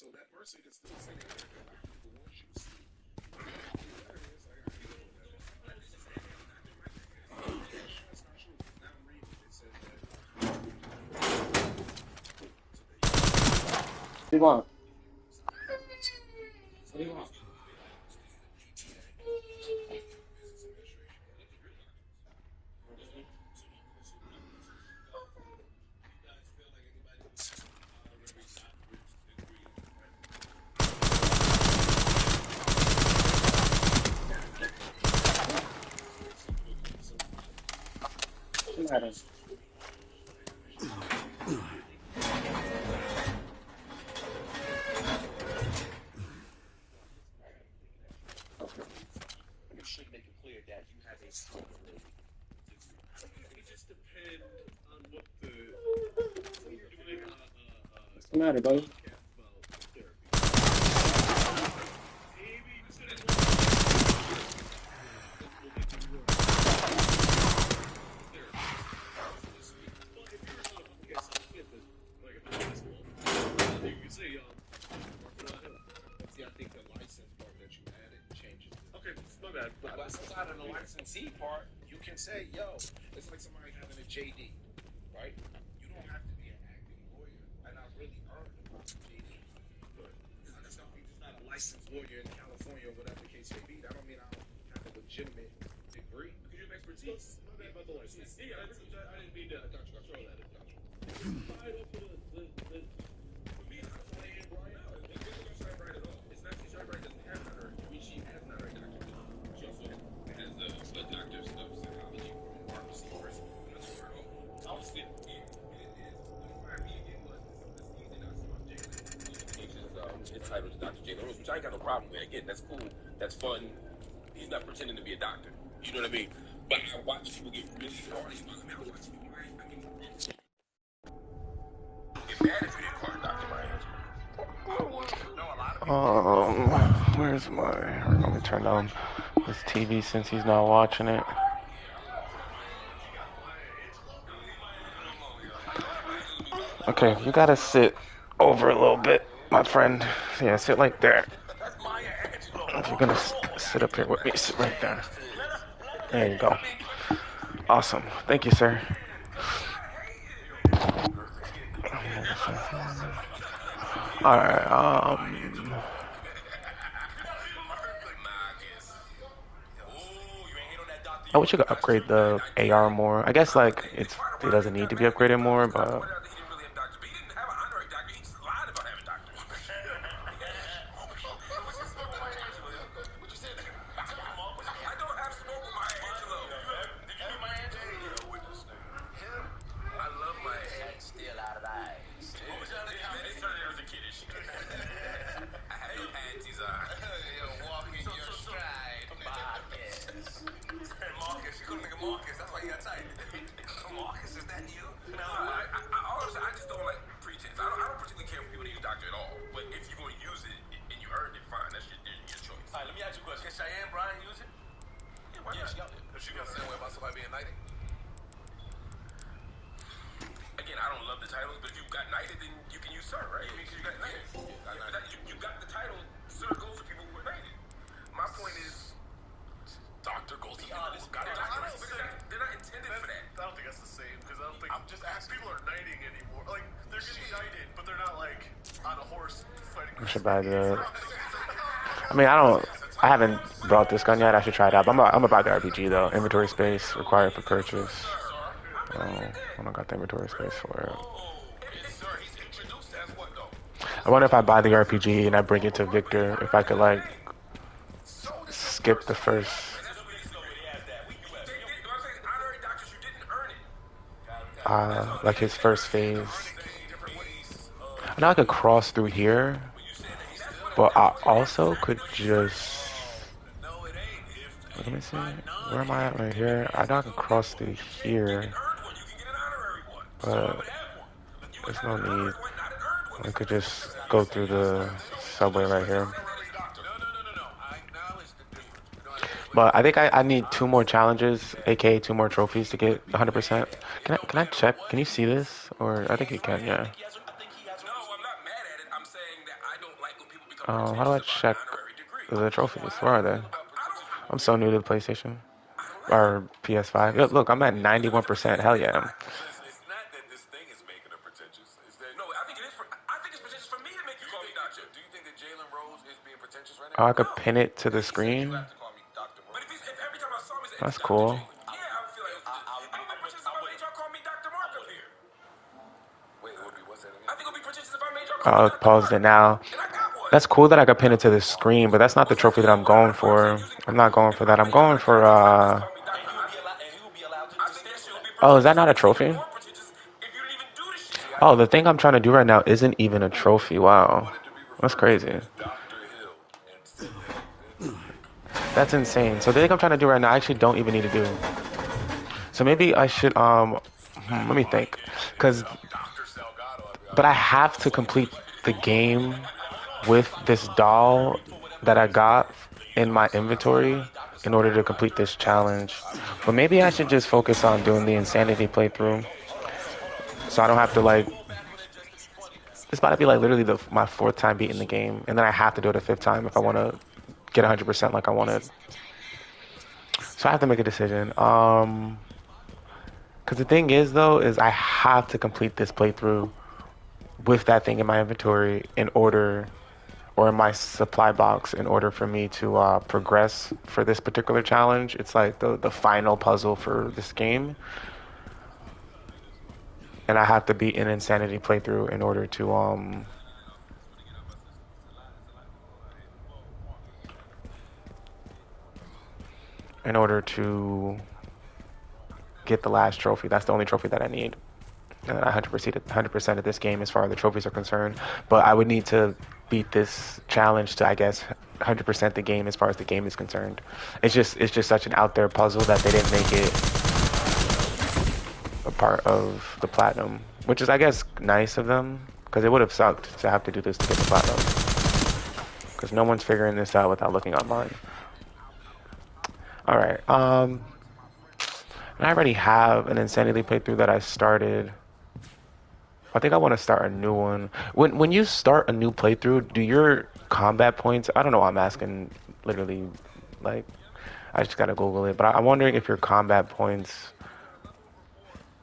What do you want? What do you want? What's the matter? What's the matter, buddy? Entitled to Dr. J. Lawrence, which I ain't got no problem with. Again, that's cool. That's fun. He's not pretending to be a doctor. You know what I mean? But I watch people get really hard. I watch people. Get mad if you didn't call Dr. Myers. Where's my... Let me turn down this TV since he's not watching it. Okay, you gotta sit over a little bit, my friend. Yeah, sit like there. If you're gonna sit up here with me, sit right there. There you go. Awesome. Thank you, sir. Alright, I wish you could upgrade the AR more. I guess, like, it doesn't need to be upgraded more, but... I should buy the... I mean, I haven't brought this gun yet. I should try it out. But I'm gonna buy the RPG though. Inventory space required for purchase. Oh, I don't got the inventory space for it. I wonder if I buy the RPG and I bring it to Victor, if I could like skip the first... like his first phase. I know I could cross through here, but I also could just... Let me see. Where am I at right here? I know I can cross through here, but there's no need. I could just go through the subway right here. But I think I need 2 more challenges, aka 2 more trophies to get 100%. Can I check? Can you see this? Or I think you can, yeah. How do I check the trophies? Where are they? I'm so new to the PlayStation or PS5. Yeah, look, I'm at 91%. Hell yeah. It's not that this thing is making it pretentious. It's that no, I think it is. I think it's pretentious for me to make you call me doctor. Do you think that Jalen Rose is being pretentious right now? Oh, I No. could pin it to the He said you screen. have to call me Doctor Rose. But if every time I saw him, it's That's Doctor cool. Jalen. Yeah, I would feel like I would be pretentious if I made y'all call me Doctor Mark up here. Wait, it would be what's that again? I think it would be pretentious if I made y'all call me I'll Doctor pause Mark. it now. And I got one. That's cool that I could pin it to the screen, but that's not the trophy that I'm going for. I'm not going for that. I'm going for And he will be allowed to stay with oh, is that not a trophy? more pretentious if you didn't even do the shit. Oh, the thing I'm trying to do right now isn't even a trophy. Wow. That's crazy. Dr. Hill instead. That's insane. So the thing I'm trying to do right now I actually don't even need to do. So maybe I should let me think. But I have to complete the game with this doll that I got in my inventory in order to complete this challenge. But maybe I should just focus on doing the insanity playthrough so I don't have to like it's about to be like literally my fourth time beating the game, and then I have to do it a fifth time if I want to get 100% like I wanted. So I have to make a decision. Because the thing is though, is I have to complete this playthrough with that thing in my inventory in order, or in my supply box, in order for me to progress for this particular challenge. It's like the final puzzle for this game. And I have to beat an insanity playthrough in order to get the last trophy. That's the only trophy that I need. And I 100% of this game as far as the trophies are concerned. But I would need to beat this challenge to, I guess, 100% the game as far as the game is concerned. It's just such an out there puzzle that they didn't make it a part of the platinum, which is, I guess, nice of them, because it would have sucked to have to do this to get the platinum, because no one's figuring this out without looking online. All right. And I already have an insanity playthrough that I started. I think I want to start a new one. When you start a new playthrough, do your combat points? I don't know why I'm asking. Literally, like, I just gotta Google it. But I'm wondering if your combat points,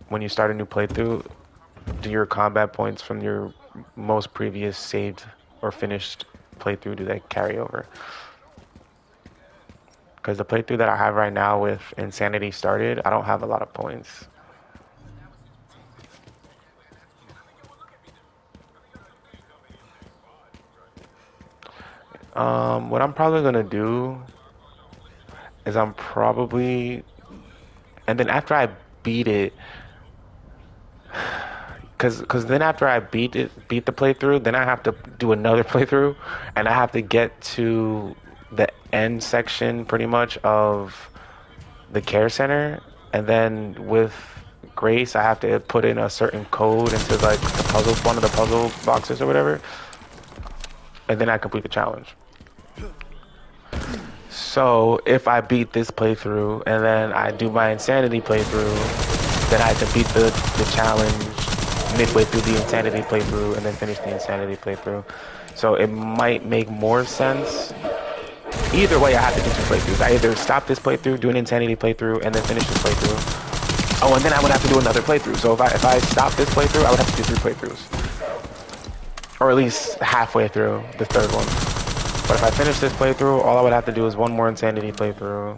when you start a new playthrough, do your combat points from your most previous saved or finished playthrough, do they carry over? Because the playthrough that I have right now with Insanity started, I don't have a lot of points. What I'm probably gonna do is and then after I beat it, cause then after I beat the playthrough, then I have to do another playthrough, and I have to get to the end section pretty much of the care center, and then with Grace, I have to put in a certain code into like one of the puzzle boxes or whatever, and then I complete the challenge. So if I beat this playthrough and then I do my insanity playthrough, then I have to beat the challenge midway through the insanity playthrough and then finish the insanity playthrough. So it might make more sense. Either way, I have to do two playthroughs. I either stop this playthrough, do an insanity playthrough, and then finish this playthrough. Oh, and then I would have to do another playthrough. So if I stop this playthrough, I would have to do three playthroughs. Or at least halfway through the third one. But if I finish this playthrough, all I would have to do is one more insanity playthrough.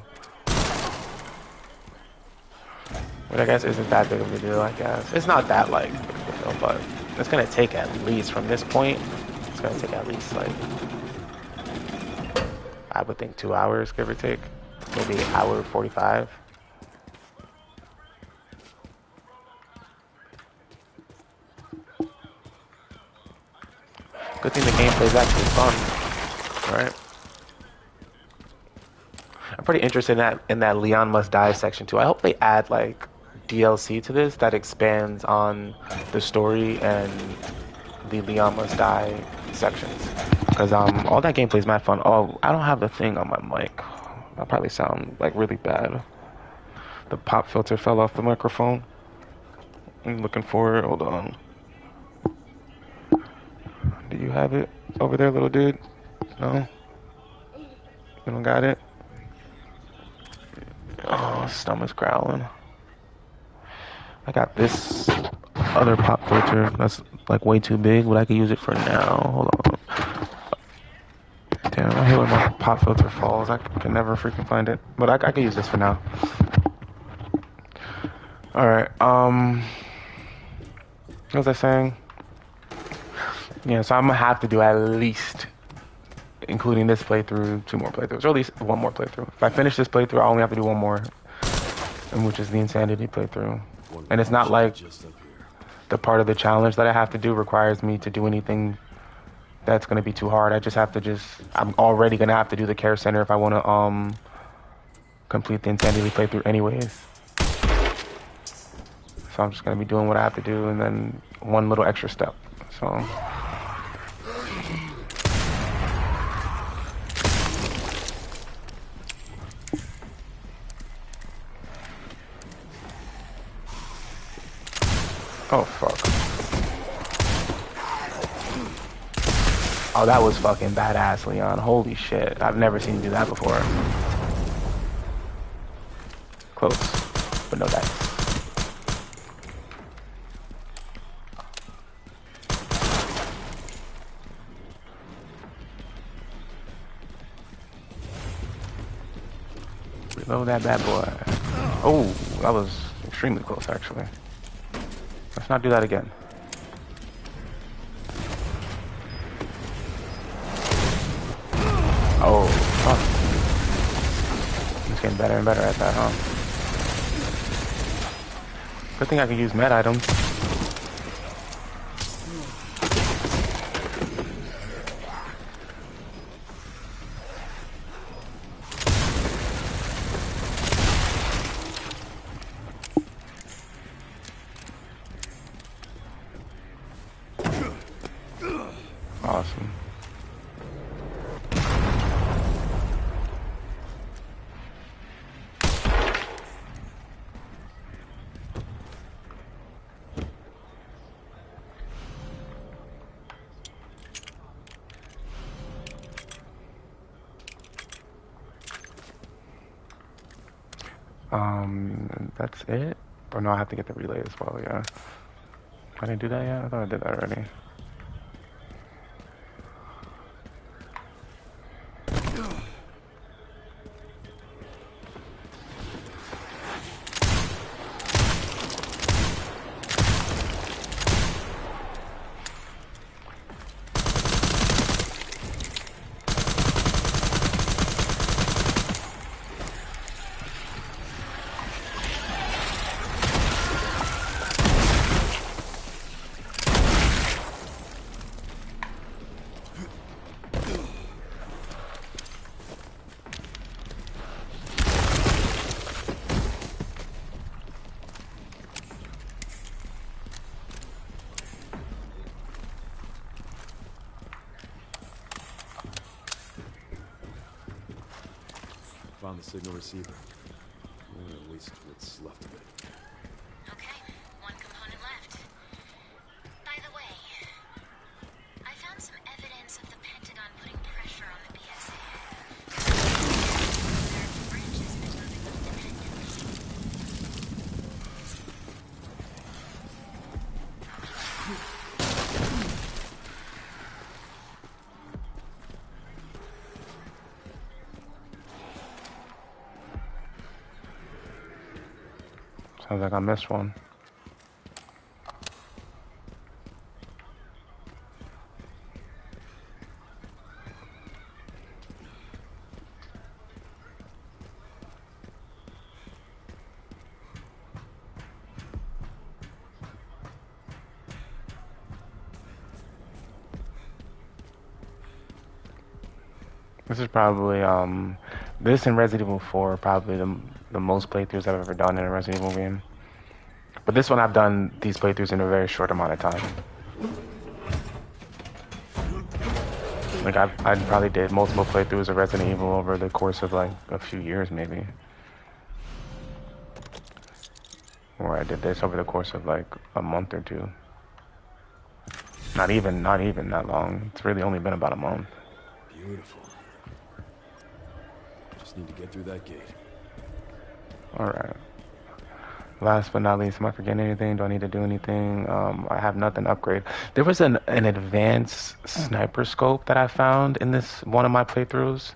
Which I guess isn't that big of a deal, I guess. It's not that, like, big of a deal, but it's gonna take at least, from this point, it's gonna take at least, like, I would think 2 hours, give or take. Maybe an hour 45. Good thing the gameplay is actually fun, right? I'm pretty interested in that Leon Must Die section too. I hope they add like DLC to this that expands on the story and the Leon Must Die sections. Cause all that gameplay is mad fun. Oh, I don't have the thing on my mic. That probably sound like really bad. The pop filter fell off the microphone. I'm looking for it. Hold on. Do you have it over there, little dude? No? You don't got it? Oh, stomach's growling. I got this other pop filter that's like way too big, but I can use it for now. Hold on. Damn, I hate when my pop filter falls. I can never freaking find it. But I can use this for now. Alright, what was I saying? Yeah, so I'm gonna have to do at least, including this playthrough, 2 more playthroughs, or at least 1 more playthrough. If I finish this playthrough, I only have to do 1 more, and which is the Insanity playthrough. And it's not like the part of the challenge that I have to do requires me to do anything that's gonna be too hard. I just have to I'm already gonna have to do the care center if I wanna complete the Insanity playthrough anyways. So I'm just gonna be doing what I have to do and then 1 little extra step. So oh fuck. Oh, that was fucking badass, Leon. Holy shit. I've never seen you do that before. Close, but no dice. Reload that bad boy. Oh, that was extremely close, actually. Let's not do that again. Oh, fuck. He's getting better and better at that, huh? Good thing I can use med items. Awesome. That's it? Or no, I have to get the relay as well, yeah. I didn't do that yet? I thought I did that already. Found the signal receiver. Or at least what's left of it. Okay, 1 component left. By the way, I found some evidence of the Pentagon putting pressure on the BSA. There are branches that moving Sounds like I missed one. This is probably this and Resident Evil 4 are probably the most playthroughs I've ever done in a Resident Evil game. But this one I've done these playthroughs in a very short amount of time. Like I probably did multiple playthroughs of Resident Evil over the course of like a few years maybe. Or I did this over the course of like a month or 2. Not even that long. It's really only been about a month. Beautiful. Just need to get through that gate. All right. Last but not least, am I forgetting anything? Do I need to do anything? I have nothing to upgrade. There was an advanced sniper scope that I found in this one of my playthroughs,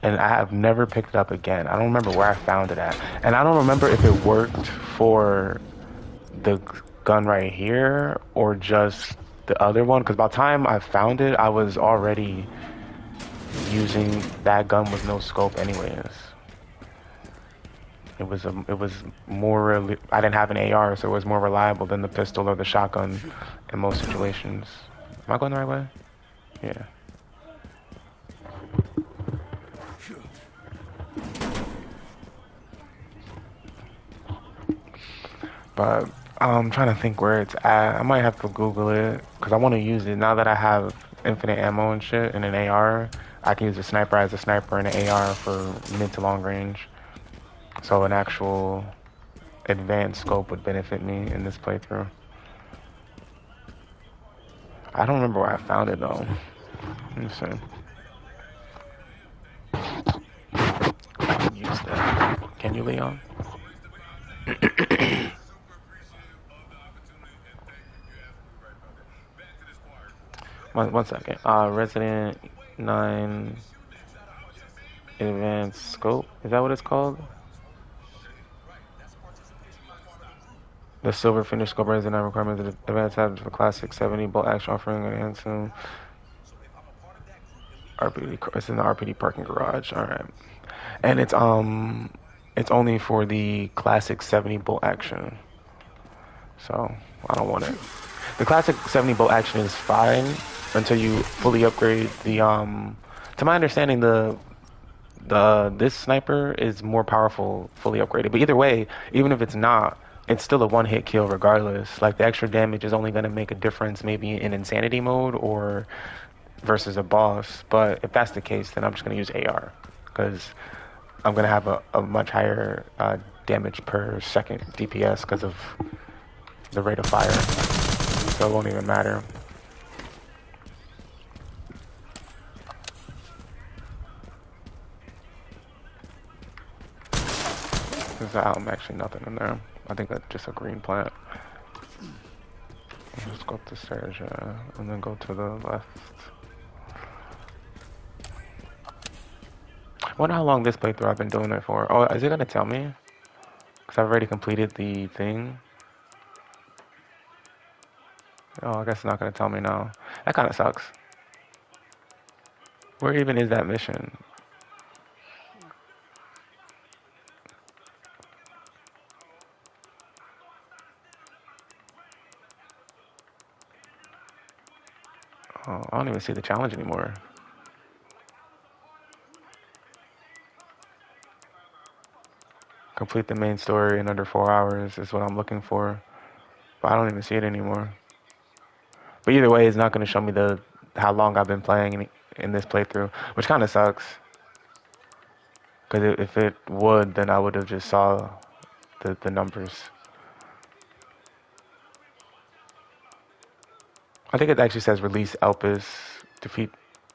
and I have never picked it up again. I don't remember where I found it at, and I don't remember if it worked for the gun right here or just the other one. Because by the time I found it, I was already using that gun with no scope, anyways. It was more I didn't have an AR, so it was more reliable than the pistol or the shotgun in most situations. Am I going the right way? Yeah. But I'm trying to think where it's at. I might have to Google it because I want to use it now that I have infinite ammo and shit and an AR. I can use a sniper as a sniper and an AR for mid to long range. So an actual advanced scope would benefit me in this playthrough. I don't remember where I found it though. Let me see. I can use that. Can you, Leon? one second. Resident 9 Advanced Scope. Is that what it's called? The silver finish scope Resident 9 requirements of the advanced tabs for classic 70 bolt action offering and handsome RPD. It's in the RPD parking garage. All right, and it's only for the classic 70 bolt action. So I don't want it. The classic 70 bolt action is fine until you fully upgrade the to my understanding this sniper is more powerful fully upgraded. But either way, even if it's not, it's still a one-hit kill regardless. Like the extra damage is only going to make a difference maybe in insanity mode or versus a boss. But if that's the case, then I'm just going to use AR because I'm going to have a much higher damage per second DPS because of the rate of fire. So it won't even matter. There's actually nothing in there. I think that's just a green plant. Let's go up the stairs, yeah, and then go to the left. I wonder how long this playthrough I've been doing it for. Oh, is it gonna tell me? Because I've already completed the thing. Oh, I guess it's not gonna tell me now. That kind of sucks. Where even is that mission? Oh, I don't even see the challenge anymore. Complete the main story in under 4 hours is what I'm looking for. But I don't even see it anymore. But either way, it's not going to show me how long I've been playing in this playthrough, which kind of sucks. Because if it would, then I would have just saw the numbers. I think it actually says release Elpis, defeat.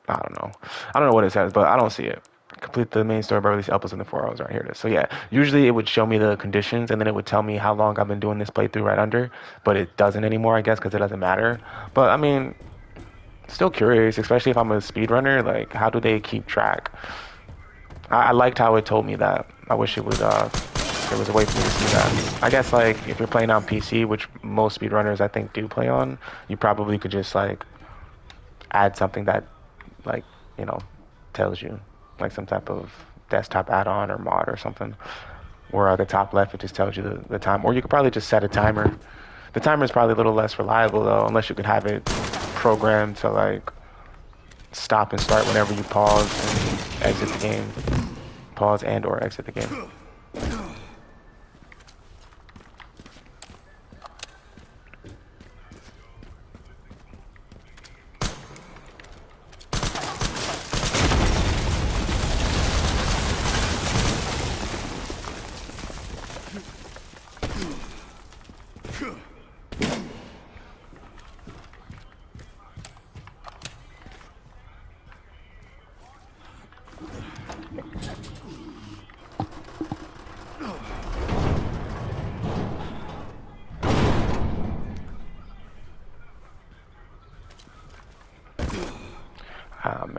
I don't know. I don't know what it says, but I don't see it. Complete the main story by release Elpis in the 4 hours. Right, here it is. So yeah, usually it would show me the conditions and then it would tell me how long I've been doing this playthrough right under, but it doesn't anymore, I guess, because it doesn't matter. But I mean, still curious, especially if I'm a speedrunner. Like, how do they keep track? I liked how it told me that. I wish it would. There was a way for me to see that. I guess like if you're playing on PC, which most speedrunners I think do play on, you probably could just like add something that like tells you like some type of desktop add-on or mod or something. Where at the top left it just tells you the time, or you could probably just set a timer. The timer is probably a little less reliable though, unless you could have it programmed to like stop and start whenever you pause and exit the game. Pause and or exit the game.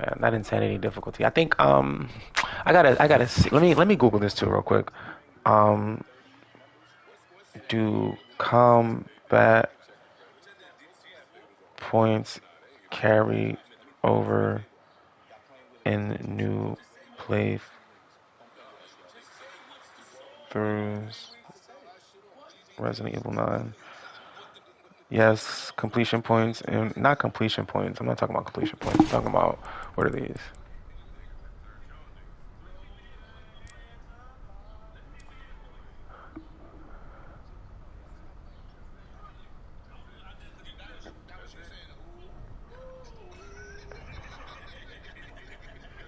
Yeah, not insanity difficulty. I think I gotta see. Let me Google this too real quick. Um, do combat points carry over in new playthroughs? Resident Evil 9. Yes, completion points and not completion points. I'm not talking about completion points. I'm talking about what are these?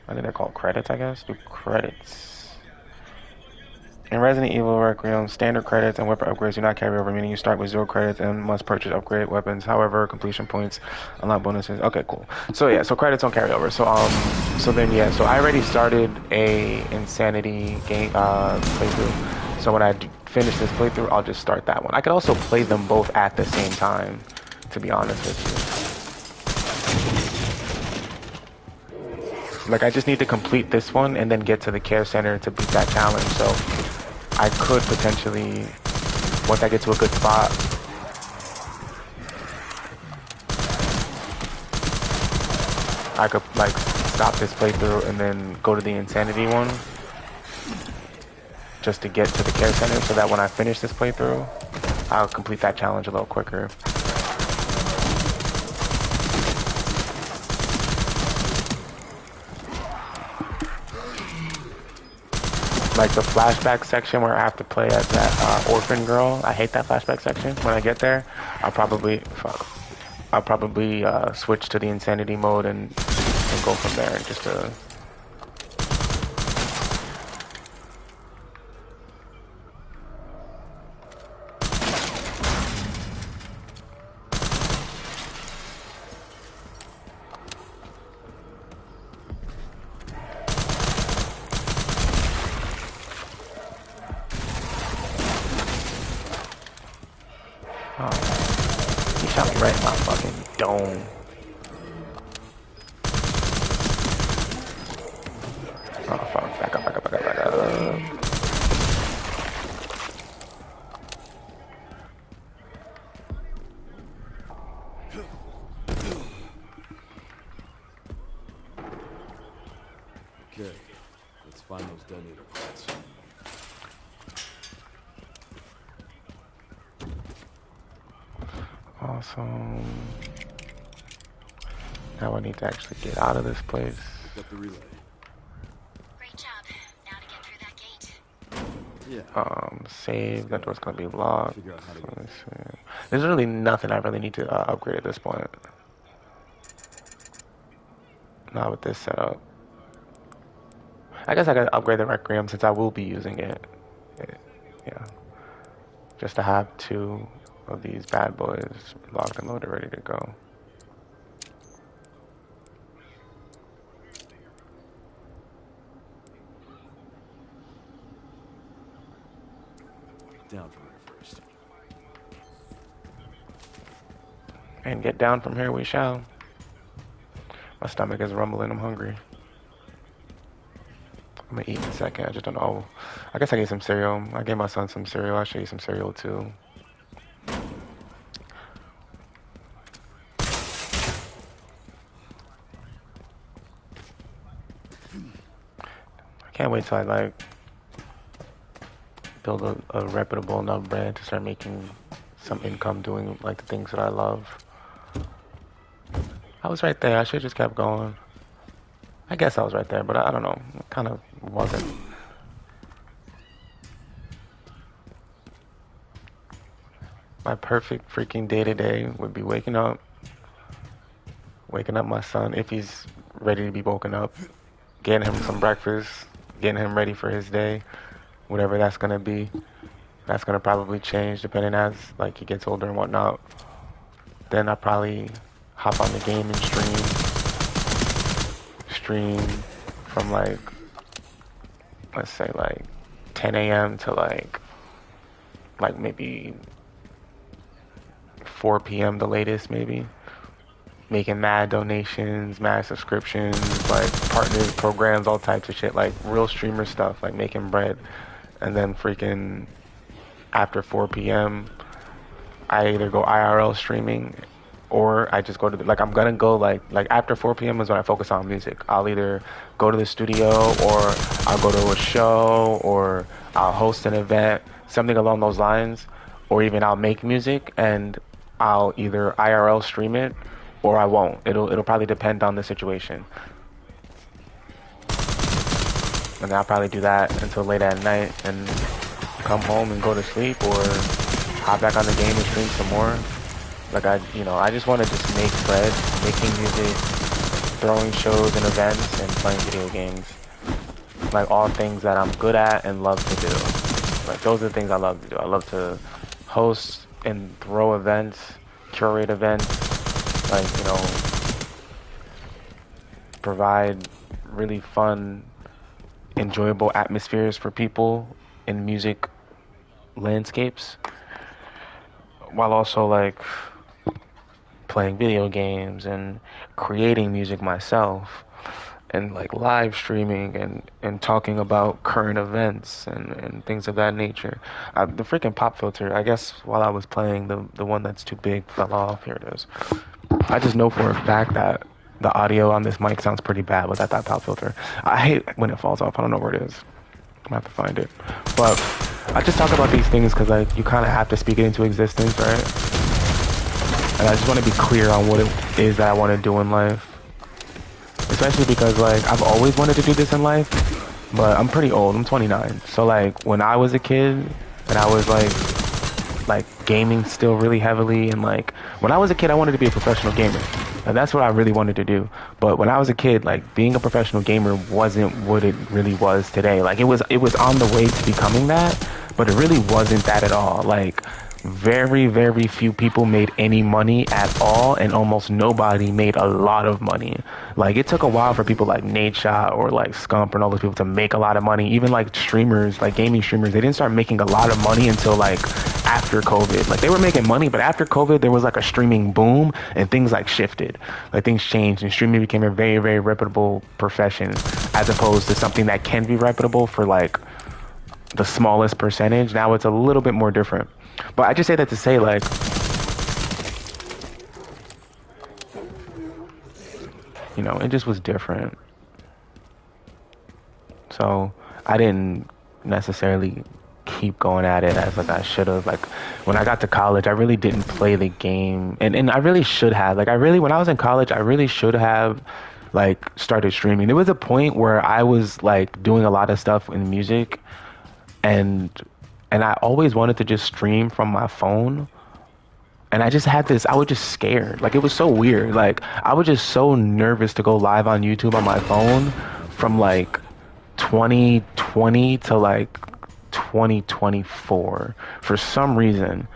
I think they're called credits, I guess. Do credits. In Resident Evil Requiem, standard credits and weapon upgrades do not carry over, meaning you start with 0 credits and must purchase upgrade weapons. However, completion points unlock bonuses. Okay, cool. So yeah, so credits don't carry over. So then yeah, so I already started a Insanity game playthrough. So when I finish this playthrough, I'll just start that one. I could also play them both at the same time, to be honest with you. Like I just need to complete this one and then get to the care center to beat that challenge. So I could potentially, once I get to a good spot, I could like stop this playthrough and then go to the Insanity one just to get to the care center so that when I finish this playthrough, I'll complete that challenge a little quicker. Like the flashback section where I have to play as that orphan girl. I hate that flashback section. When I get there, I'll probably switch to the Insanity mode and go from there just to. He shot me right in my fucking dome. Oh fuck, back up. Okay, let's find those detonator pods. Awesome. Now I need to actually get out of this place. Pick up the relay. Great job. Now to get through that gate. Yeah. Save. That door's gonna be locked. Figure out how to Let me see. There's really nothing I really need to upgrade at this point. Not with this setup. I guess I could upgrade the Requiem since I will be using it. Yeah. Just to have 2 of these bad boys locked and loaded, ready to go. down from here first. And get down from here we shall. My stomach is rumbling, I'm hungry. I'm gonna eat in a second, I just don't know. I guess I gave some cereal. I gave my son some cereal. I should eat some cereal too. I can't wait till I like build a reputable enough brand to start making some income doing like the things that I love. I was right there. I should have just kept going. I guess I was right there, but I don't know. It kind of wasn't. My perfect freaking day-to-day would be waking up my son if he's ready to be woken up, getting him some breakfast, getting him ready for his day, whatever that's gonna be. That's gonna probably change depending as like he gets older and whatnot. Then I probably hop on the game and stream from like, let's say like 10 a.m. to like maybe 4 p.m. the latest maybe. making mad donations, mad subscriptions, like partners, programs, all types of shit, like real streamer stuff, like making bread. And then freaking after 4 p.m., I either go IRL streaming or I just go to like I'm gonna go like after 4 p.m. is when I focus on music. I'll either go to the studio or I'll go to a show or I'll host an event, something along those lines, or even I'll make music and I'll either IRL stream it or I won't. It'll probably depend on the situation. And I'll probably do that until late at night and come home and go to sleep or hop back on the game and stream some more. Like I just want to just make bread, making music, throwing shows and events, and playing video games. Like all things that I'm good at and love to do. Like those are the things I love to do. I love to host and throw events, curate events, like, provide really fun, enjoyable atmospheres for people in music landscapes, while also like playing video games and creating music myself and like live streaming and talking about current events and things of that nature. The freaking pop filter, I guess while I was playing, the one that's too big fell off. Here it is. I just know for a fact that the audio on this mic sounds pretty bad without that pop filter. I hate when it falls off. I don't know where it is. I'm gonna have to find it. But I just talk about these things because like you kind of have to speak it into existence, right? And I just want to be clear on what it is that I want to do in life. Especially because, like, I've always wanted to do this in life, but I'm pretty old. I'm 29. So, like, when I was a kid and I was, like gaming still really heavily, and, like, when I was a kid, I wanted to be a professional gamer. And that's what I really wanted to do. But when I was a kid, like, being a professional gamer wasn't what it really was today. Like, it was on the way to becoming that, but it really wasn't that at all. Like, very, very few people made any money at all, and almost nobody made a lot of money. Like, it took a while for people like Nate Shot or like Scump and all those people to make a lot of money. Even like streamers, like gaming streamers, they didn't start making a lot of money until like after COVID. Like, they were making money, but after COVID, there was like a streaming boom and things like shifted. Like, things changed and streaming became a very, very reputable profession as opposed to something that can be reputable for like the smallest percentage. Now it's a little bit more different. But I just say that to say, like, it just was different. So I didn't necessarily keep going at it as like I should have. Like, when I got to college, I really didn't play the game, and I really should have. Like, when I was in college, I really should have like started streaming. There was a point where I was like doing a lot of stuff in music, and I always wanted to just stream from my phone. And I just had this, I was just scared. Like, it was so weird. Like, I was just so nervous to go live on YouTube on my phone from like 2020 to like 2024 for some reason.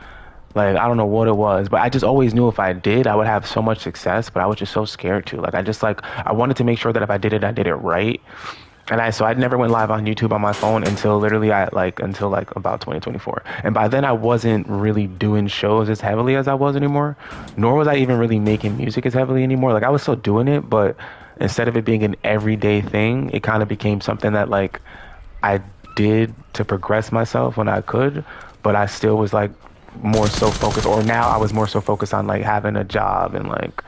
Like, I don't know what it was, but I just always knew if I did, I would have so much success, but I was just so scared to. Like, I wanted to make sure that if I did it, I did it right. And I never went live on YouTube on my phone until literally until about 2024. And by then I wasn't really doing shows as heavily as I was anymore, nor was I even really making music as heavily anymore. Like, I was still doing it, but instead of it being an everyday thing, it kind of became something that like I did to progress myself when I could, but I still was like more so focused, or now I was more so focused on like having a job and like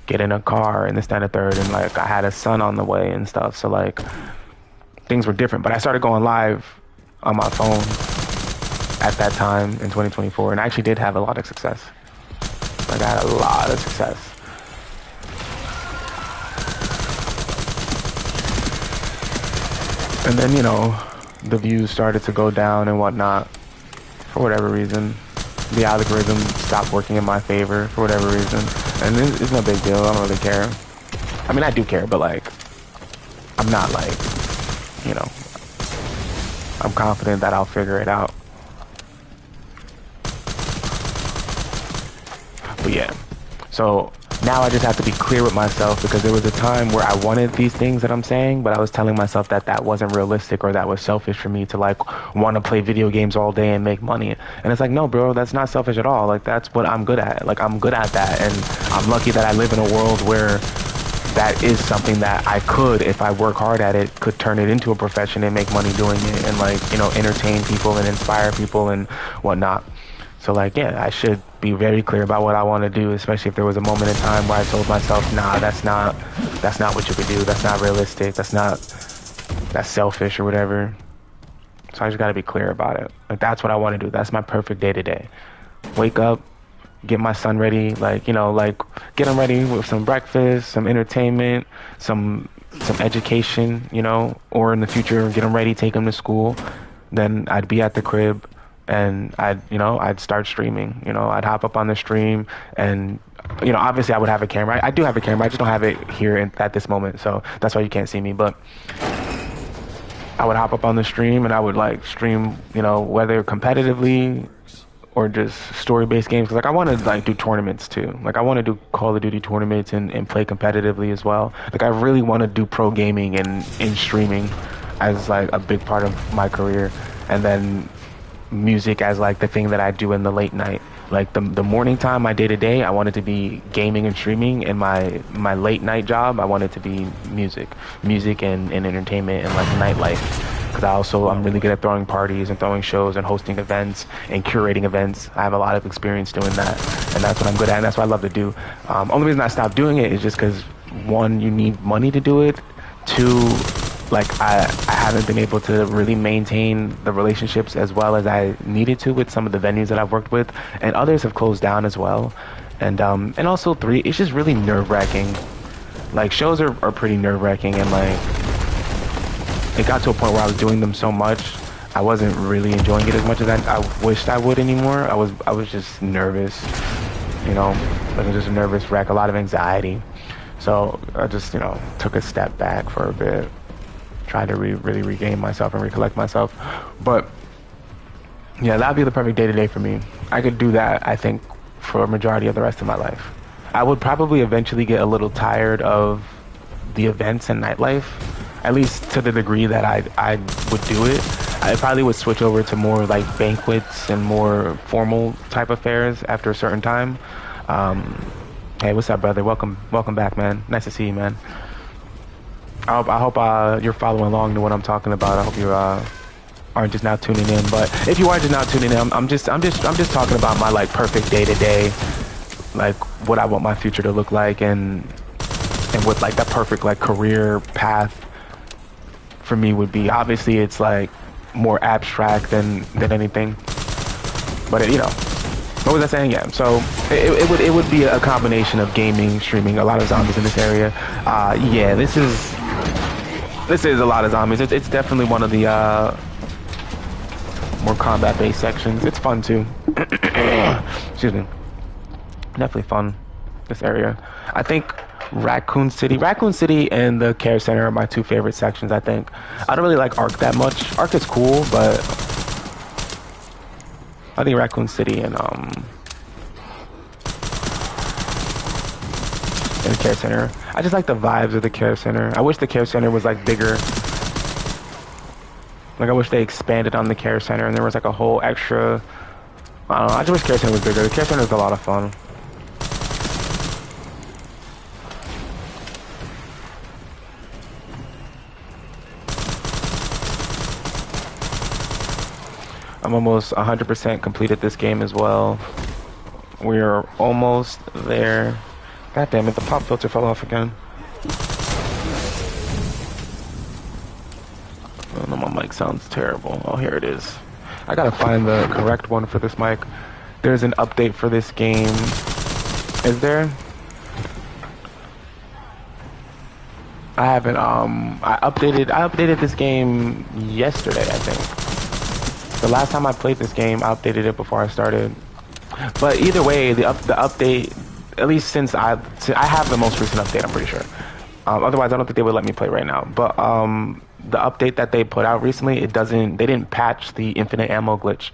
getting a car and this, that, and the third, and like I had a son on the way and stuff. So like things were different, but I started going live on my phone at that time in 2024, and I actually did have a lot of success. Like, I had a lot of success. And then, the views started to go down and whatnot for whatever reason. The algorithm stopped working in my favor for whatever reason. And it's no big deal. I don't really care. I mean, I do care, but like, I'm not like, I'm confident that I'll figure it out. But yeah, so now I just have to be clear with myself, because there was a time where I wanted these things that I'm saying, but I was telling myself that that wasn't realistic, or that was selfish for me to like want to play video games all day and make money. And it's like, no, bro, that's not selfish at all. Like, that's what I'm good at. Like, I'm good at that. And I'm lucky that I live in a world where that is something that I could, if I work hard at it, could turn it into a profession and make money doing it, and like, you know, entertain people and inspire people and whatnot. So like, yeah, I should be very clear about what I want to do, especially if there was a moment in time where I told myself, nah, that's not what you could do. That's not realistic. That's selfish or whatever. So I just got to be clear about it. Like, that's what I want to do. That's my perfect day to day. Wake up, get my son ready, like, you know, like get him ready with some breakfast, some entertainment, some education, you know, or in the future, get him ready, take him to school. Then I'd be at the crib, and I'd start streaming. You know, I'd hop up on the stream, and you know, obviously I would have a camera. I do have a camera. I just don't have it here at this moment, so that's why you can't see me. But I would hop up on the stream, and I would like stream, you know, whether competitively or just story-based games. 'Cause like, I want to like do tournaments too. Like, I want to do Call of Duty tournaments and play competitively as well. Like, I really want to do pro gaming and in streaming as like a big part of my career, and then music as like the thing that I do in the late night. Like the morning time, my day to day, I want it to be gaming and streaming, and my late night job, I want it to be music and entertainment and like nightlife. Because I'm really good at throwing parties and throwing shows and hosting events and curating events. I have a lot of experience doing that, and that's what I'm good at, and that's what I love to do. Only reason I stopped doing it is just because, one, you need money to do it. Two, like I haven't been able to really maintain the relationships as well as I needed to with some of the venues that I've worked with, and others have closed down as well. And also three, it's just really nerve-wracking. Like, shows are pretty nerve-wracking, and like it got to a point where I was doing them so much, I wasn't really enjoying it as much as I wished I would anymore. I was just nervous, you know, like, just a nervous wreck, a lot of anxiety. So I just, you know, took a step back for a bit, tried to really regain myself and recollect myself. But yeah, that'd be the perfect day-to-day for me. I could do that, I think, for a majority of the rest of my life. I would probably eventually get a little tired of the events and nightlife, at least to the degree that I would do it. I probably would switch over to more like banquets and more formal type affairs after a certain time. Hey, what's up, brother? Welcome back, man. Nice to see you, man. I hope you're following along to what I'm talking about. I hope you aren't just now tuning in. But if you are just now tuning in, I'm just talking about my like perfect day to day, like what I want my future to look like, and what like the perfect like career path for me would be. Obviously, it's like more abstract than anything. But you know, what was I saying? Yeah. So it would be a combination of gaming, streaming, a lot of zombies in this area. Yeah, this is a lot of zombies. It's definitely one of the more combat-based sections. It's fun too. Excuse me. Definitely fun. This area. I think Raccoon City and the Care Center are my two favorite sections. I think. I don't really like Ark that much. Ark is cool, but I think Raccoon City and the Care Center. I just like the vibes of the Care Center. I wish the Care Center was like bigger. Like, I wish they expanded on the Care Center and there was like a whole extra. I don't know. I just wish Care Center was bigger. The Care Center is a lot of fun. I'm almost 100% completed this game as well. We're almost there. God damn it, the pop filter fell off again. Oh no, my mic sounds terrible. Oh, here it is. I gotta find the correct one for this mic. There's an update for this game. Is there? I haven't, I updated this game yesterday, I think. The last time I played this game, I updated it before I started. But either way, the update, at least since I have the most recent update, I'm pretty sure. Otherwise, I don't think they would let me play right now. But the update that they put out recently, they didn't patch the infinite ammo glitch.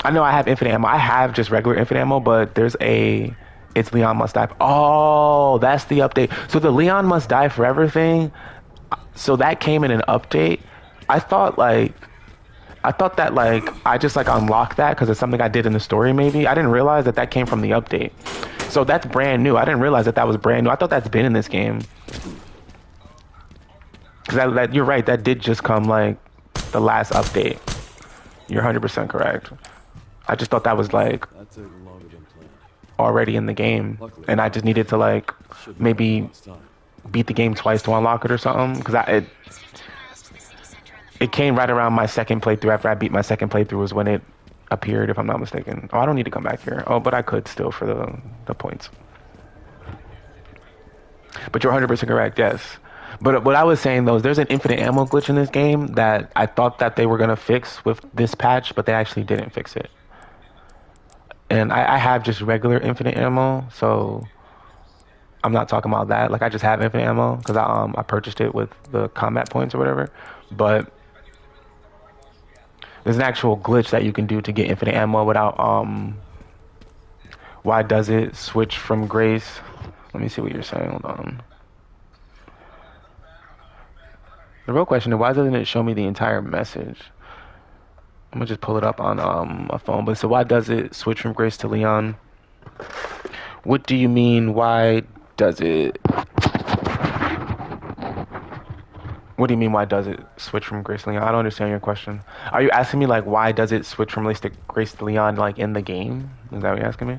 I know I have infinite ammo. I have just regular infinite ammo, but there's a It's Leon must die. Oh, that's the update. So the Leon must die forever thing. So that came in an update. I thought like I just like unlocked that because it's something I did in the story. Maybe I didn't realize that came from the update. So that's brand new. I didn't realize that was brand new. I thought that's been in this game. Because that you're right. That did just come like the last update. You're 100% correct. I just thought that was like That took longer than planned. already in the game, Luckily, and I just needed to like shouldn't have maybe lost time. beat the game twice to unlock it or something. Because It's 15 miles to the city center on the it came right around my second playthrough. After I beat my second playthrough was when it appeared, if I'm not mistaken. Oh, I don't need to come back here. Oh, but I could still for the points. But you're 100% correct, yes. But what I was saying though is there's an infinite ammo glitch in this game that I thought that they were gonna fix with this patch, but they actually didn't fix it. And I have just regular infinite ammo, so I'm not talking about that. Like I just have infinite ammo because I purchased it with the combat points or whatever. But there's an actual glitch that you can do to get infinite ammo without why does it switch from grace? Let me see what you're saying. Hold on. The real question is why doesn't it show me the entire message? I'm gonna just pull it up on a phone. But so why does it switch from Grace to Leon? What do you mean? Why does it? What do you mean? Why does it switch from Grace to Leon? I don't understand your question. Are you asking me like why does it switch from Grace to Leon like in the game? Is that what you're asking me?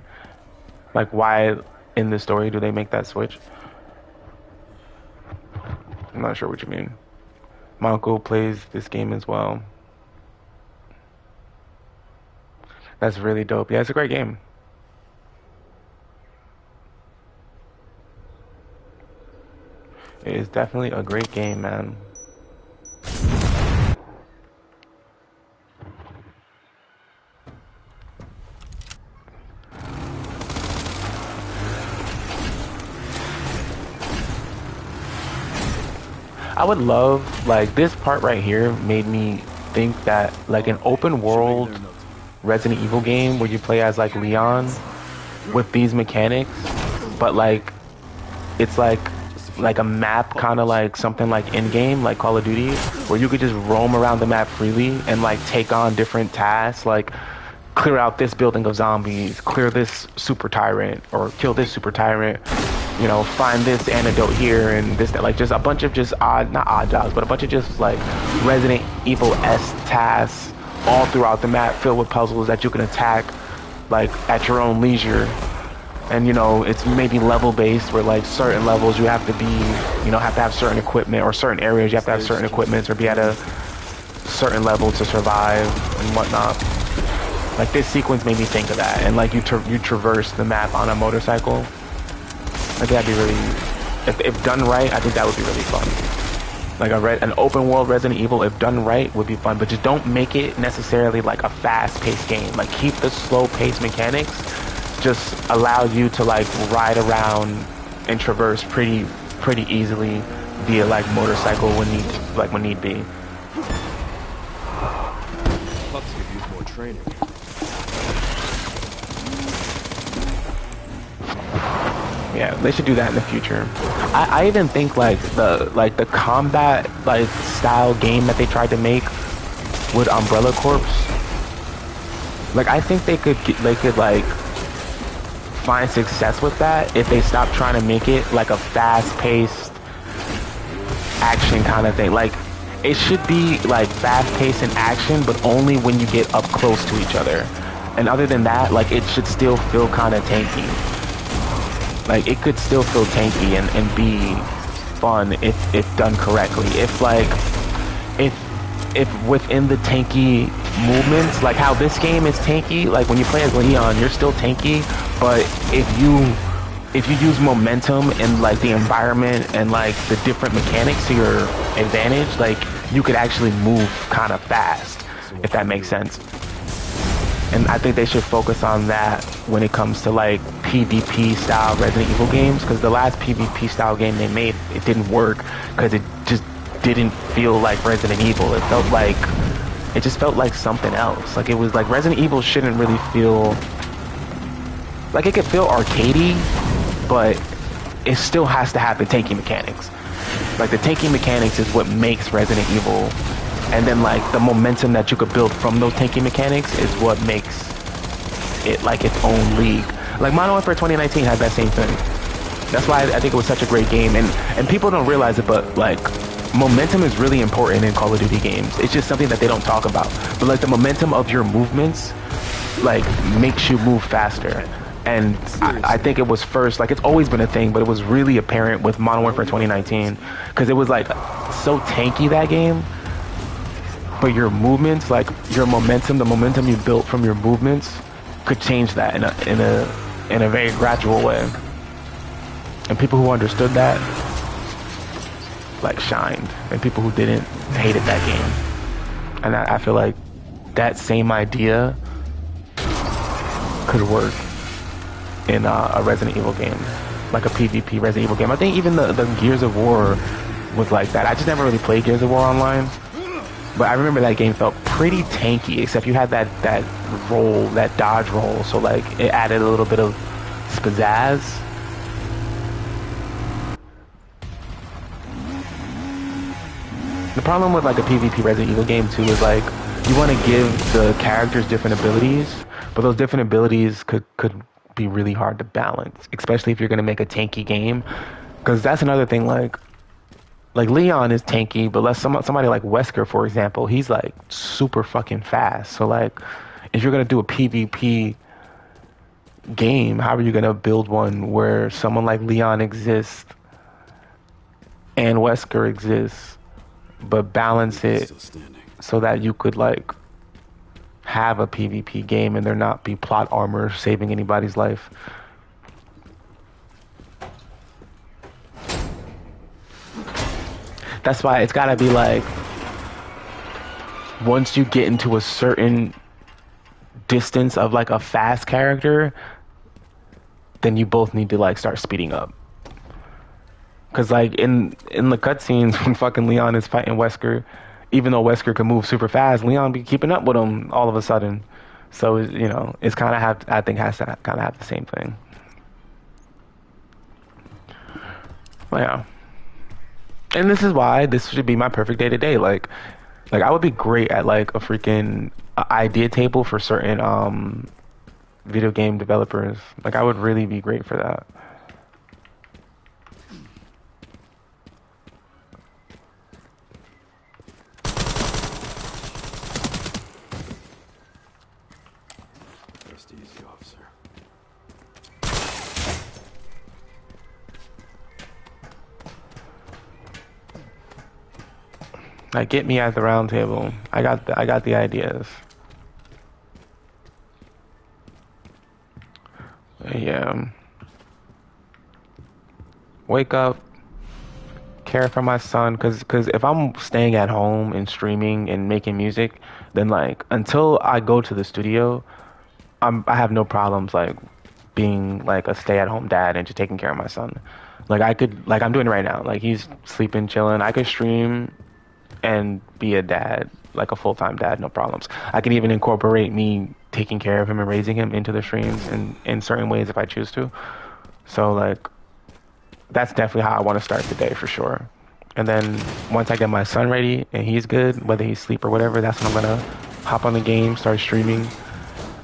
Like why in the story do they make that switch? I'm not sure what you mean. My uncle plays this game as well. That's really dope. Yeah, it's a great game. It is definitely a great game, man. I would love, like, this part right here made me think that, like, an open world Resident Evil game where you play as, like, Leon with these mechanics, but, like, it's like a map kind of like something like in-game, like Call of Duty, where you could just roam around the map freely and, like, take on different tasks, like, clear out this building of zombies, clear this super tyrant, or kill this super tyrant, you know, find this antidote here and this, that, like just a bunch of just not odd jobs, but a bunch of just like Resident Evil-esque tasks all throughout the map filled with puzzles that you can attack like at your own leisure. And you know, it's maybe level based where like certain levels you have to be, you know, have to have certain equipment, or certain areas you have to have certain equipment or be at a certain level to survive and whatnot. Like this sequence made me think of that, and like you traverse the map on a motorcycle. Like that'd be really, if done right, I think that would be really fun. Like an open world Resident Evil, if done right, would be fun. But just don't make it necessarily like a fast-paced game. Like keep the slow-paced mechanics. Just allow you to like ride around and traverse pretty easily via like motorcycle when need be. Pups could use more training. Yeah, they should do that in the future. I even think like the combat like style game that they tried to make with Umbrella Corps. Like I think they could like find success with that if they stop trying to make it like a fast-paced action kind of thing. Like it should be like fast-paced and action, but only when you get up close to each other. And other than that, like it should still feel kind of tanky. Like it could still feel tanky and be fun if done correctly. If within the tanky movements, like how this game is tanky, like when you play as Leon, you're still tanky, but if you use momentum and like the environment and like the different mechanics to your advantage, like you could actually move kind of fast, if that makes sense. And I think they should focus on that when it comes to like PvP style Resident Evil games, because the last PvP style game they made, it didn't work because it just didn't feel like Resident Evil. It just felt like something else. Like it was like Resident Evil shouldn't really feel like it could feel arcadey, but it still has to have the tanky mechanics. Like the tanky mechanics is what makes Resident Evil, and then like the momentum that you could build from those tanky mechanics is what makes it like its own league. Like Modern Warfare 2019 had that same thing. That's why I think it was such a great game, and people don't realize it, but like momentum is really important in Call of Duty games. It's just something that they don't talk about. But like the momentum of your movements like makes you move faster. And I think it was first, like it's always been a thing, but it was really apparent with Modern Warfare 2019 because it was like so tanky that game. But your movements, like your momentum, the momentum you built from your movements, could change that in a very gradual way. And people who understood that like shined, and people who didn't hated that game. And I feel like that same idea could work in a Resident Evil game, like a PvP Resident Evil game. I think even the Gears of War was like that. I just never really played Gears of War online, but I remember that game felt pretty tanky, except you had that roll, that dodge roll, so like it added a little bit of pizzazz. The problem with like a PvP Resident Evil game too is like you want to give the characters different abilities, but those different abilities could be really hard to balance, especially if you're going to make a tanky game. Because that's another thing, like Leon is tanky, but let's somebody like Wesker, for example, he's like super fucking fast. So like if you're going to do a PvP game, how are you going to build one where someone like Leon exists and Wesker exists, but balance it so that you could like have a PvP game and there not be plot armor saving anybody's life? That's why it's gotta be like once you get into a certain distance of like a fast character, then you both need to like start speeding up. Cause like in the cutscenes when fucking Leon is fighting Wesker, even though Wesker can move super fast, Leon be keeping up with him all of a sudden. So you know, it's kind of I think has to kind of have the same thing. But yeah, and this is why this should be my perfect day to day. Like I would be great at like a freaking idea table for certain video game developers. Like I would really be great for that. Easy, officer. Like get me at the round table. I got the ideas. Yeah. Wake up, care for my son, cause if I'm staying at home and streaming and making music, then like until I go to the studio, I have no problems like being like a stay-at-home dad and just taking care of my son. Like I could, like I'm doing right now. Like he's sleeping, chilling. I could stream and be a dad, like a full-time dad, no problems. I can even incorporate me taking care of him and raising him into the streams in certain ways if I choose to. So like that's definitely how I want to start the day for sure. And then once I get my son ready and he's good, whether he's asleep or whatever, that's when I'm gonna hop on the game, start streaming.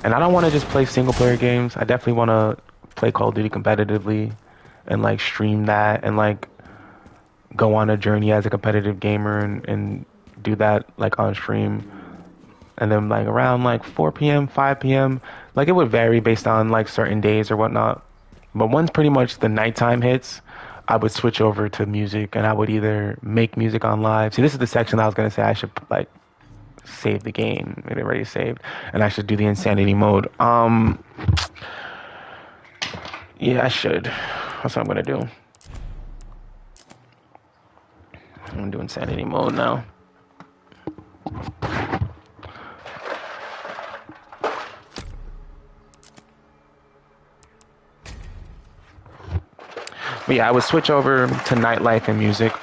And I don't want to just play single player games. I definitely want to play Call of Duty competitively and like stream that and like go on a journey as a competitive gamer and do that like on stream. And then like around like 4 p.m., 5 p.m., like it would vary based on like certain days or whatnot. But once pretty much the nighttime hits, I would switch over to music and I would either make music on live. See, this is the section I was going to say I should like save the game. It already saved. And I should do the insanity mode. Yeah, I should. That's what I'm going to do. I'm going to do insanity mode now. But yeah, I would switch over to nightlife and music.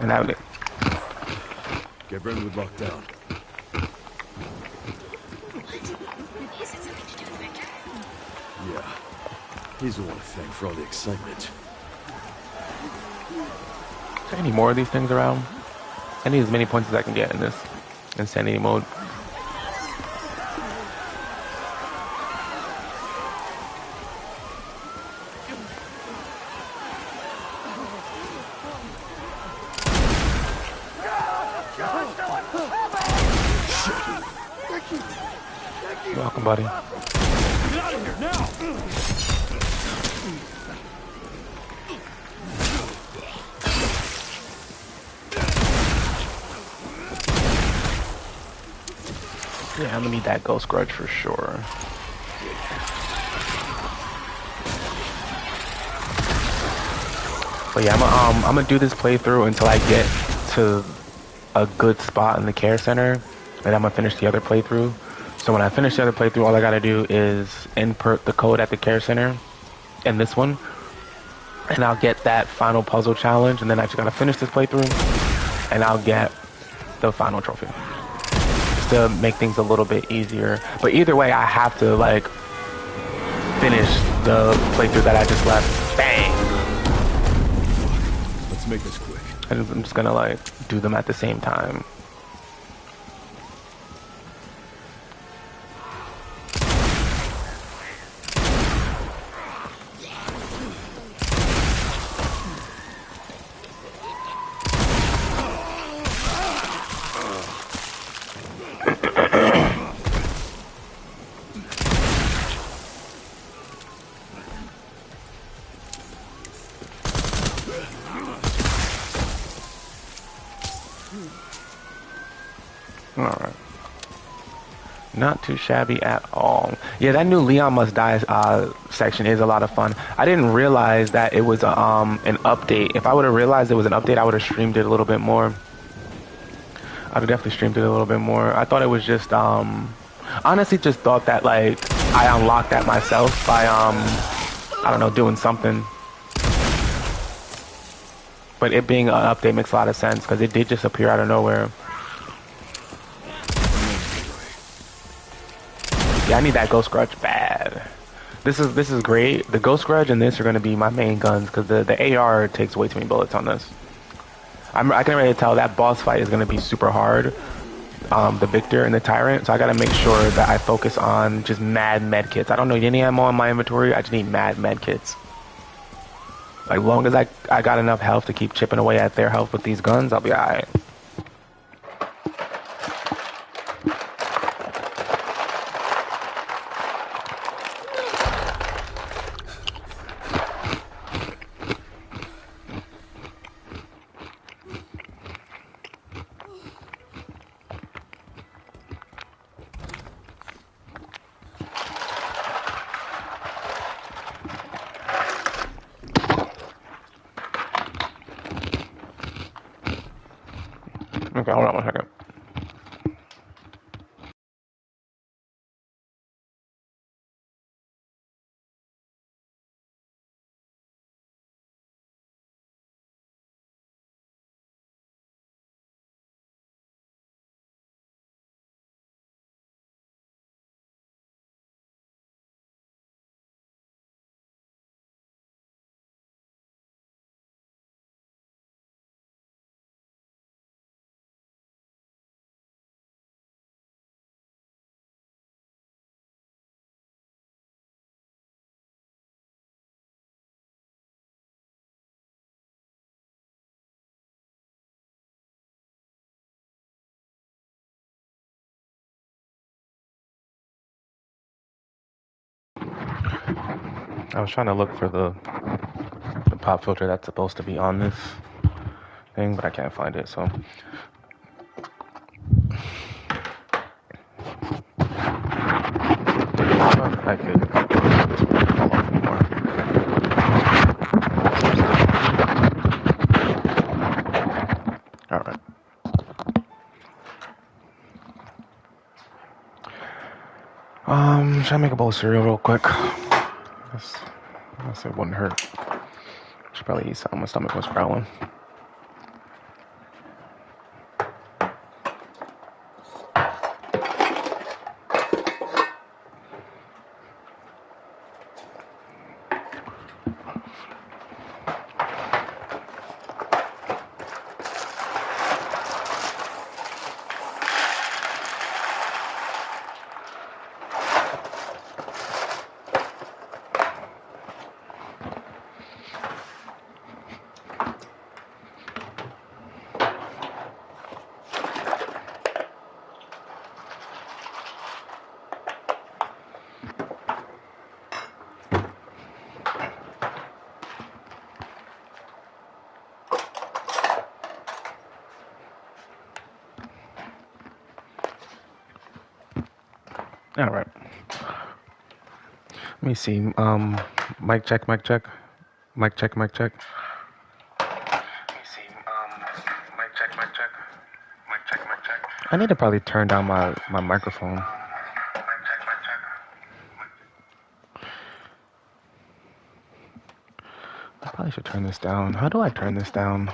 And that would... Get Brentwood locked down. He's the one to thank for all the excitement. Is there any more of these things around? I need as many points as I can get in this insanity mode. You're welcome, buddy. Get out of here now! Yeah, I'm gonna need that ghost grudge for sure. But yeah, I'm gonna do this playthrough until I get to a good spot in the care center, and I'm gonna finish the other playthrough. So when I finish the other playthrough, all I gotta do is input the code at the care center in this one, and I'll get that final puzzle challenge, and then I just gotta finish this playthrough, and I'll get the final trophy. Just to make things a little bit easier. But either way, I have to like finish the playthrough that I just left. Bang! Let's make this quick. I'm just gonna like do them at the same time. Alright. Not too shabby at all. Yeah, that new Leon Must Die section is a lot of fun. I didn't realize that it was an update. If I would have realized it was an update, I would have streamed it a little bit more. I would have definitely streamed it a little bit more. I thought it was just honestly just thought that like I unlocked that myself by I don't know, doing something. But it being an update makes a lot of sense because it did just appear out of nowhere. Yeah, I need that ghost grudge bad. This is great. The ghost grudge and this are going to be my main guns because the AR takes way too many bullets on this. I can already tell that boss fight is going to be super hard. The Victor and the Tyrant. So I got to make sure that I focus on just mad med kits. I don't need any ammo in my inventory. I just need mad med kits. Like long as I got enough health to keep chipping away at their health with these guns, I'll be alright. Okay, hold on one second. I was trying to look for the pop filter that's supposed to be on this thing, but I can't find it, so. I could follow more. Alright. Should I make a bowl of cereal real quick? Guess it wouldn't hurt. Should probably eat something. My stomach was growling. All right. Let me see. Mic check, mic check. Mic check, mic check. Let me see. Mic check, mic check. Mic check, mic check. I need to probably turn down my microphone. Mic check, mic check. I probably should turn this down. How do I turn this down?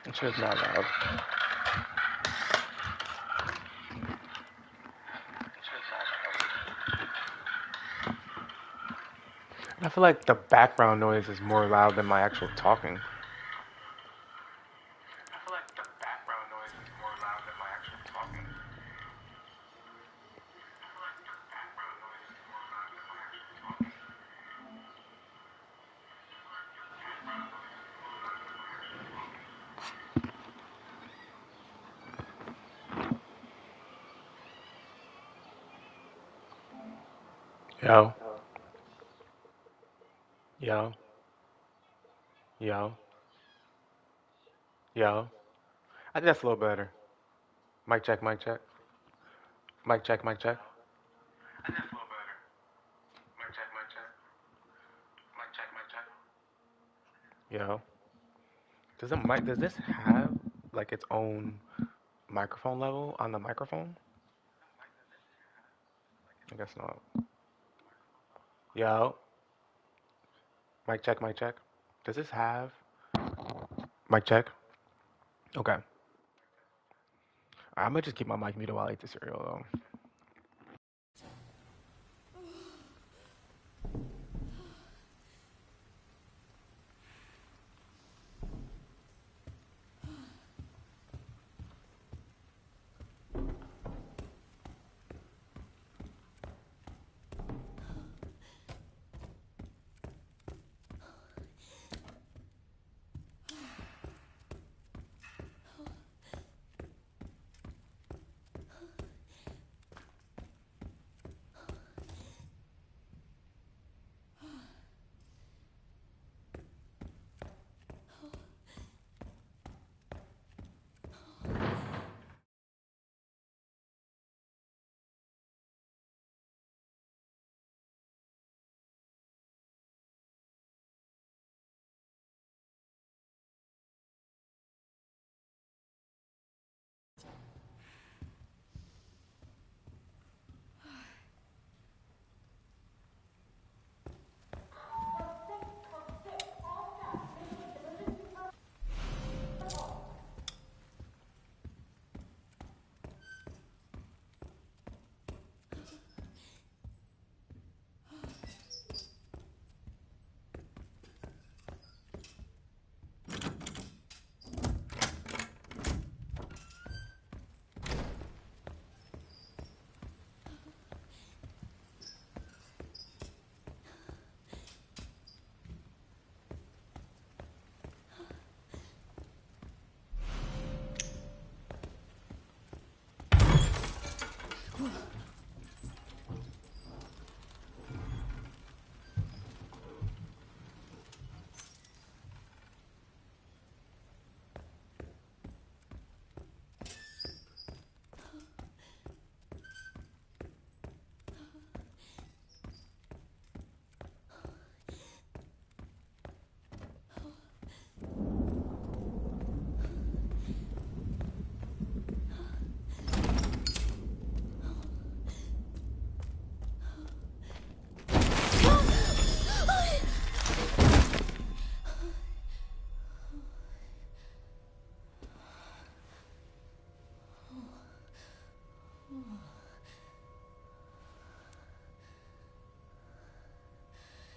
It should not loud. I feel like the background noise is more loud than my actual talking. I feel like the background noise is more loud than my actual talking. Yo, yo, yo, yo. I think that's a little better. Mic check, mic check. Mic check, mic check. I think that's a little better. Mic check, mic check. Mic check, mic check. Yo. Does this have like its own microphone level on the microphone? I guess not. Yo. Mic check, mic check. Does this have mic check? Okay. I'm gonna just keep my mic muted while I eat the cereal though.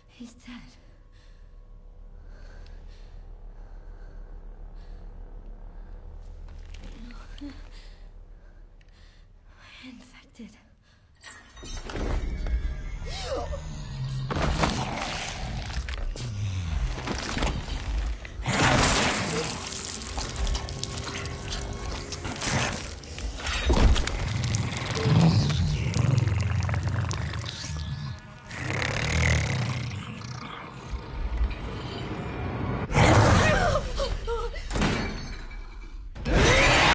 He's dead.